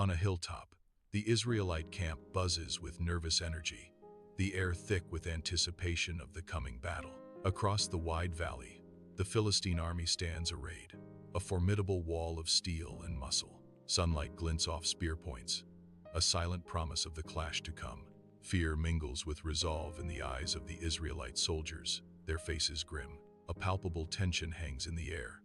On a hilltop, the Israelite camp buzzes with nervous energy, the air thick with anticipation of the coming battle. Across the wide valley, the Philistine army stands arrayed, a formidable wall of steel and muscle. Sunlight glints off spear points, a silent promise of the clash to come. Fear mingles with resolve in the eyes of the Israelite soldiers, their faces grim. A palpable tension hangs in the air,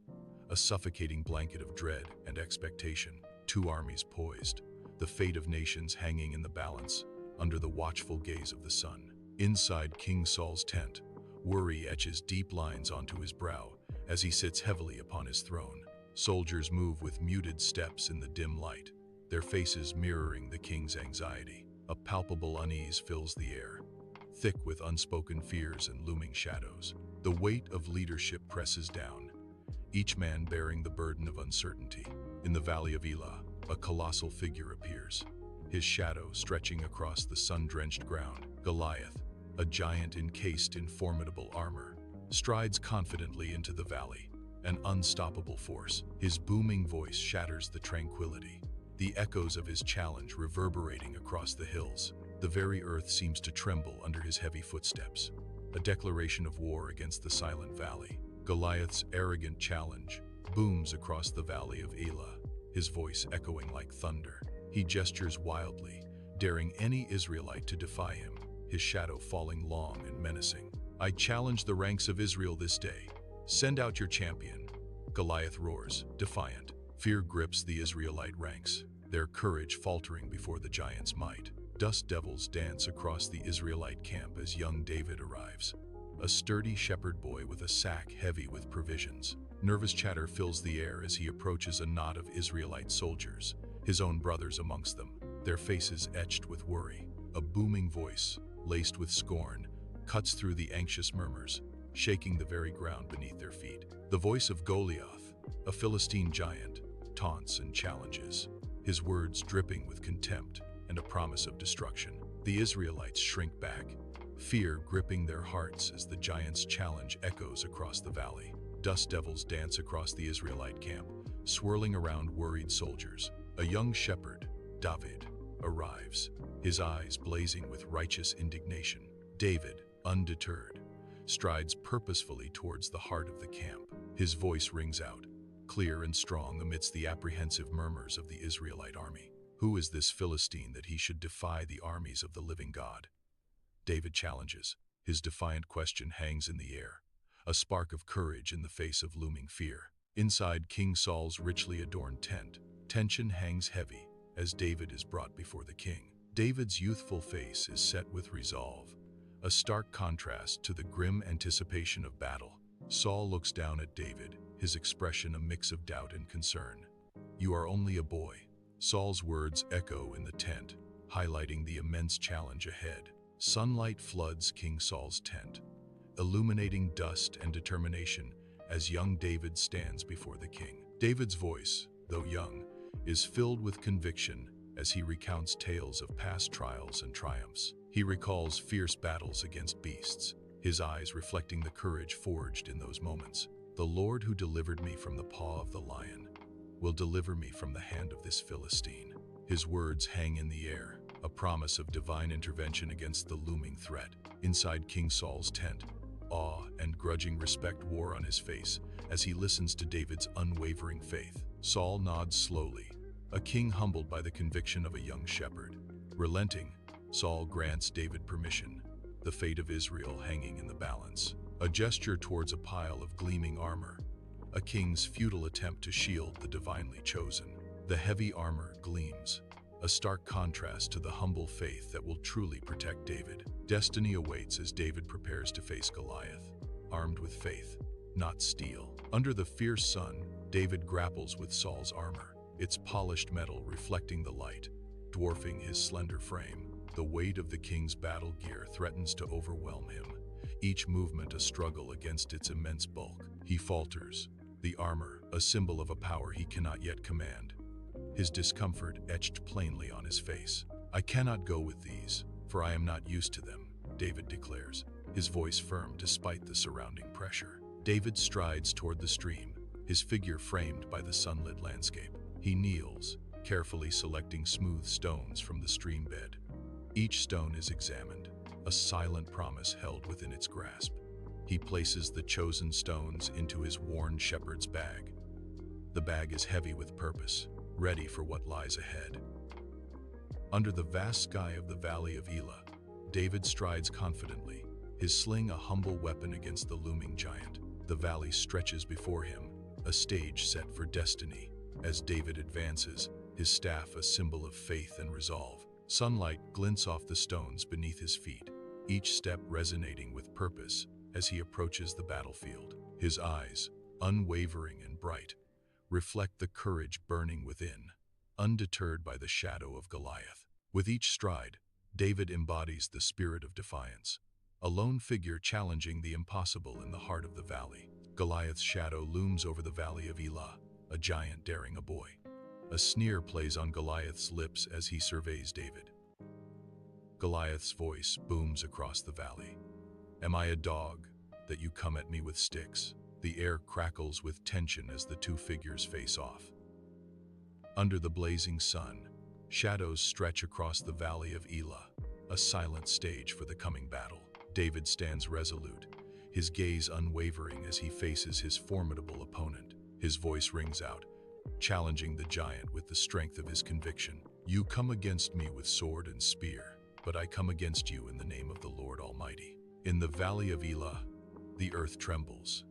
a suffocating blanket of dread and expectation. Two armies poised, the fate of nations hanging in the balance, under the watchful gaze of the sun. Inside King Saul's tent, worry etches deep lines onto his brow as he sits heavily upon his throne. Soldiers move with muted steps in the dim light, their faces mirroring the king's anxiety. A palpable unease fills the air, thick with unspoken fears and looming shadows. The weight of leadership presses down, each man bearing the burden of uncertainty. In the valley of Elah, a colossal figure appears, his shadow stretching across the sun-drenched ground. Goliath, a giant encased in formidable armor, strides confidently into the valley, an unstoppable force. His booming voice shatters the tranquility, the echoes of his challenge reverberating across the hills. The very earth seems to tremble under his heavy footsteps, a declaration of war against the silent valley. Goliath's arrogant challenge booms across the valley of Elah, his voice echoing like thunder. He gestures wildly, daring any Israelite to defy him, his shadow falling long and menacing. "I challenge the ranks of Israel this day. Send out your champion." Goliath roars, defiant. Fear grips the Israelite ranks, their courage faltering before the giant's might. Dust devils dance across the Israelite camp as young David arrives, a sturdy shepherd boy with a sack heavy with provisions. Nervous chatter fills the air as he approaches a knot of Israelite soldiers, his own brothers amongst them, their faces etched with worry. A booming voice, laced with scorn, cuts through the anxious murmurs, shaking the very ground beneath their feet. The voice of Goliath, a Philistine giant, taunts and challenges, his words dripping with contempt and a promise of destruction. The Israelites shrink back, fear gripping their hearts as the giant's challenge echoes across the valley. Dust devils dance across the Israelite camp, swirling around worried soldiers. A young shepherd, David, arrives, his eyes blazing with righteous indignation. David, undeterred, strides purposefully towards the heart of the camp. His voice rings out, clear and strong amidst the apprehensive murmurs of the Israelite army. Who is this Philistine that he should defy the armies of the living God? David challenges. His defiant question hangs in the air, a spark of courage in the face of looming fear. Inside King Saul's richly adorned tent, tension hangs heavy as David is brought before the king. David's youthful face is set with resolve, a stark contrast to the grim anticipation of battle. Saul looks down at David, his expression a mix of doubt and concern. "You are only a boy." Saul's words echo in the tent, highlighting the immense challenge ahead. Sunlight floods King Saul's tent, illuminating dust and determination as young David stands before the king. David's voice, though young, is filled with conviction as he recounts tales of past trials and triumphs. He recalls fierce battles against beasts, his eyes reflecting the courage forged in those moments. "The Lord who delivered me from the paw of the lion will deliver me from the hand of this Philistine." His words hang in the air, a promise of divine intervention against the looming threat. Inside King Saul's tent, awe and grudging respect war on his face as he listens to David's unwavering faith. Saul nods slowly, a king humbled by the conviction of a young shepherd. Relenting, Saul grants David permission, the fate of Israel hanging in the balance. A gesture towards a pile of gleaming armor, a king's futile attempt to shield the divinely chosen. The heavy armor gleams, a stark contrast to the humble faith that will truly protect David. Destiny awaits as David prepares to face Goliath, armed with faith, not steel. Under the fierce sun, David grapples with Saul's armor, its polished metal reflecting the light, dwarfing his slender frame. The weight of the king's battle gear threatens to overwhelm him, each movement a struggle against its immense bulk. He falters, the armor a symbol of a power he cannot yet command, his discomfort etched plainly on his face. "I cannot go with these, for I am not used to them," David declares, his voice firm despite the surrounding pressure. David strides toward the stream, his figure framed by the sunlit landscape. He kneels, carefully selecting smooth stones from the stream bed. Each stone is examined, a silent promise held within its grasp. He places the chosen stones into his worn shepherd's bag. The bag is heavy with purpose, ready for what lies ahead. Under the vast sky of the valley of Elah, David strides confidently, his sling a humble weapon against the looming giant. The valley stretches before him, a stage set for destiny. As David advances, his staff a symbol of faith and resolve. Sunlight glints off the stones beneath his feet, each step resonating with purpose as he approaches the battlefield. His eyes, unwavering and bright, reflect the courage burning within, undeterred by the shadow of Goliath. With each stride, David embodies the spirit of defiance, a lone figure challenging the impossible in the heart of the valley. Goliath's shadow looms over the valley of Elah, a giant daring a boy. A sneer plays on Goliath's lips as he surveys David. Goliath's voice booms across the valley. "Am I a dog, that you come at me with sticks?" The air crackles with tension as the two figures face off. Under the blazing sun, shadows stretch across the valley of Elah, a silent stage for the coming battle. David stands resolute, his gaze unwavering as he faces his formidable opponent. His voice rings out, challenging the giant with the strength of his conviction. "You come against me with sword and spear, but I come against you in the name of the Lord Almighty." In the valley of Elah, the earth trembles.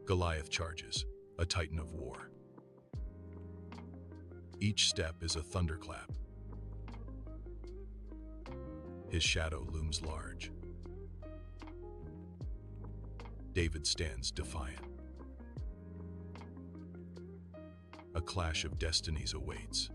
Goliath charges, a titan of war. Each step is a thunderclap. His shadow looms large. David stands defiant. A clash of destinies awaits.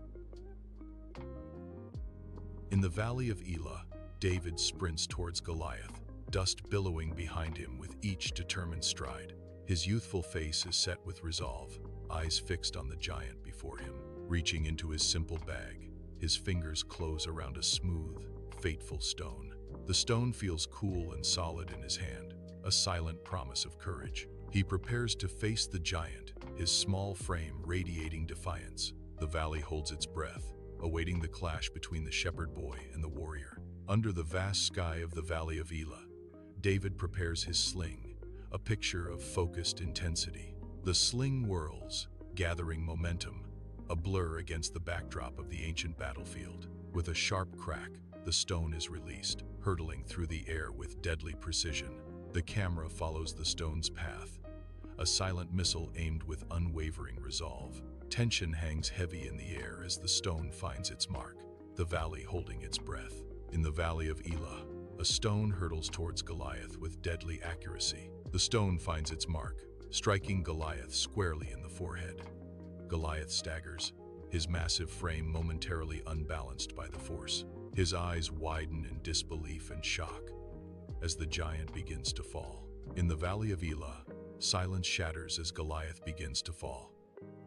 In the valley of Elah, David sprints towards Goliath, dust billowing behind him with each determined stride. His youthful face is set with resolve, eyes fixed on the giant before him. Reaching into his simple bag, his fingers close around a smooth, fateful stone. The stone feels cool and solid in his hand, a silent promise of courage. He prepares to face the giant, his small frame radiating defiance. The valley holds its breath, awaiting the clash between the shepherd boy and the warrior. Under the vast sky of the valley of Elah, David prepares his sling, a picture of focused intensity. The sling whirls, gathering momentum, a blur against the backdrop of the ancient battlefield. With a sharp crack, the stone is released, hurtling through the air with deadly precision. The camera follows the stone's path, a silent missile aimed with unwavering resolve. Tension hangs heavy in the air as the stone finds its mark, the valley holding its breath. In the valley of Elah, a stone hurtles towards Goliath with deadly accuracy. The stone finds its mark, striking Goliath squarely in the forehead. Goliath staggers, his massive frame momentarily unbalanced by the force. His eyes widen in disbelief and shock as the giant begins to fall. In the valley of Elah, silence shatters as Goliath begins to fall.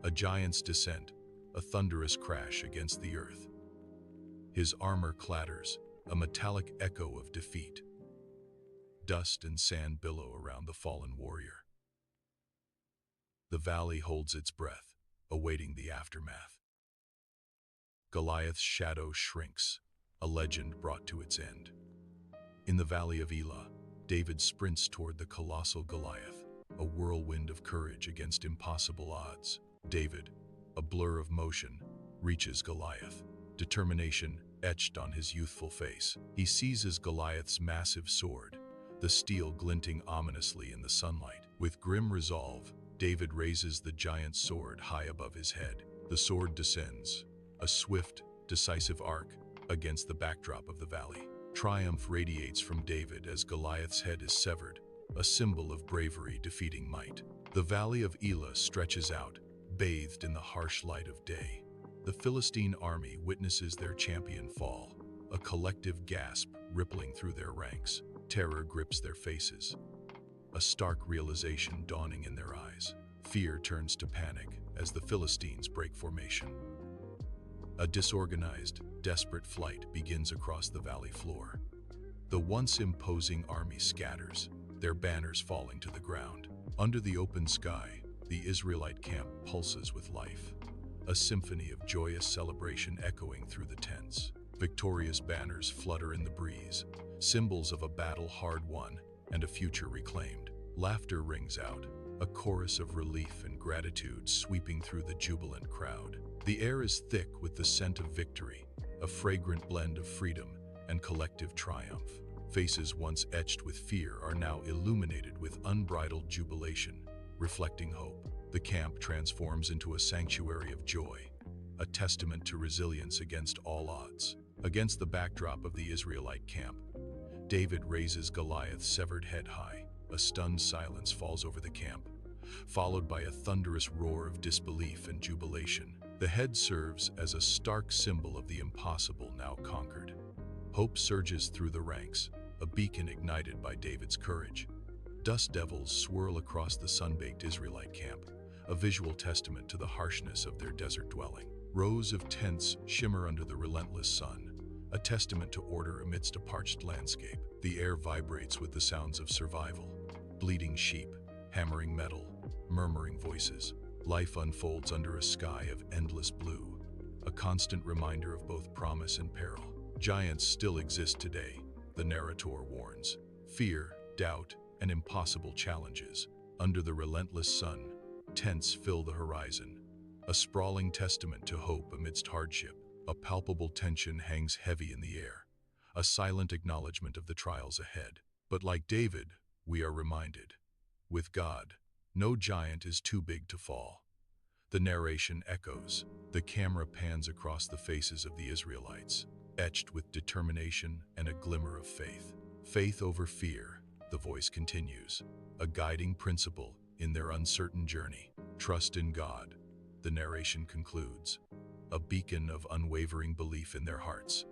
A giant's descent, a thunderous crash against the earth. His armor clatters, a metallic echo of defeat. Dust and sand billow around the fallen warrior. The valley holds its breath, awaiting the aftermath. Goliath's shadow shrinks, a legend brought to its end. In the valley of Elah, David sprints toward the colossal Goliath, a whirlwind of courage against impossible odds. David, a blur of motion, reaches Goliath, determination etched on his youthful face. He seizes Goliath's massive sword, the steel glinting ominously in the sunlight. With grim resolve, David raises the giant's sword high above his head. The sword descends, a swift, decisive arc against the backdrop of the valley. Triumph radiates from David as Goliath's head is severed, a symbol of bravery defeating might. The valley of Elah stretches out, bathed in the harsh light of day. The Philistine army witnesses their champion fall, a collective gasp rippling through their ranks. Terror grips their faces, a stark realization dawning in their eyes. Fear turns to panic as the Philistines break formation. A disorganized, desperate flight begins across the valley floor. The once imposing army scatters, their banners falling to the ground. Under the open sky, the Israelite camp pulses with life. a symphony of joyous celebration echoing through the tents. Victorious banners flutter in the breeze, symbols of a battle hard won and a future reclaimed. Laughter rings out, a chorus of relief and gratitude sweeping through the jubilant crowd. The air is thick with the scent of victory, a fragrant blend of freedom and collective triumph. Faces once etched with fear are now illuminated with unbridled jubilation, reflecting hope. The camp transforms into a sanctuary of joy, a testament to resilience against all odds. Against the backdrop of the Israelite camp, David raises Goliath's severed head high. A stunned silence falls over the camp, followed by a thunderous roar of disbelief and jubilation. The head serves as a stark symbol of the impossible now conquered. Hope surges through the ranks, a beacon ignited by David's courage. Dust devils swirl across the sun-baked Israelite camp, a visual testament to the harshness of their desert dwelling. Rows of tents shimmer under the relentless sun, a testament to order amidst a parched landscape. The air vibrates with the sounds of survival. Bleating sheep, hammering metal, murmuring voices. Life unfolds under a sky of endless blue, a constant reminder of both promise and peril. Giants still exist today, the narrator warns. Fear, doubt, and impossible challenges. Under the relentless sun, tents fill the horizon, a sprawling testament to hope amidst hardship. A palpable tension hangs heavy in the air, a silent acknowledgement of the trials ahead. But like David, we are reminded, with God, no giant is too big to fall. The narration echoes. The camera pans across the faces of the Israelites, etched with determination and a glimmer of faith. Faith over fear, the voice continues, a guiding principle in their uncertain journey. Trust in God, the narration concludes, a beacon of unwavering belief in their hearts.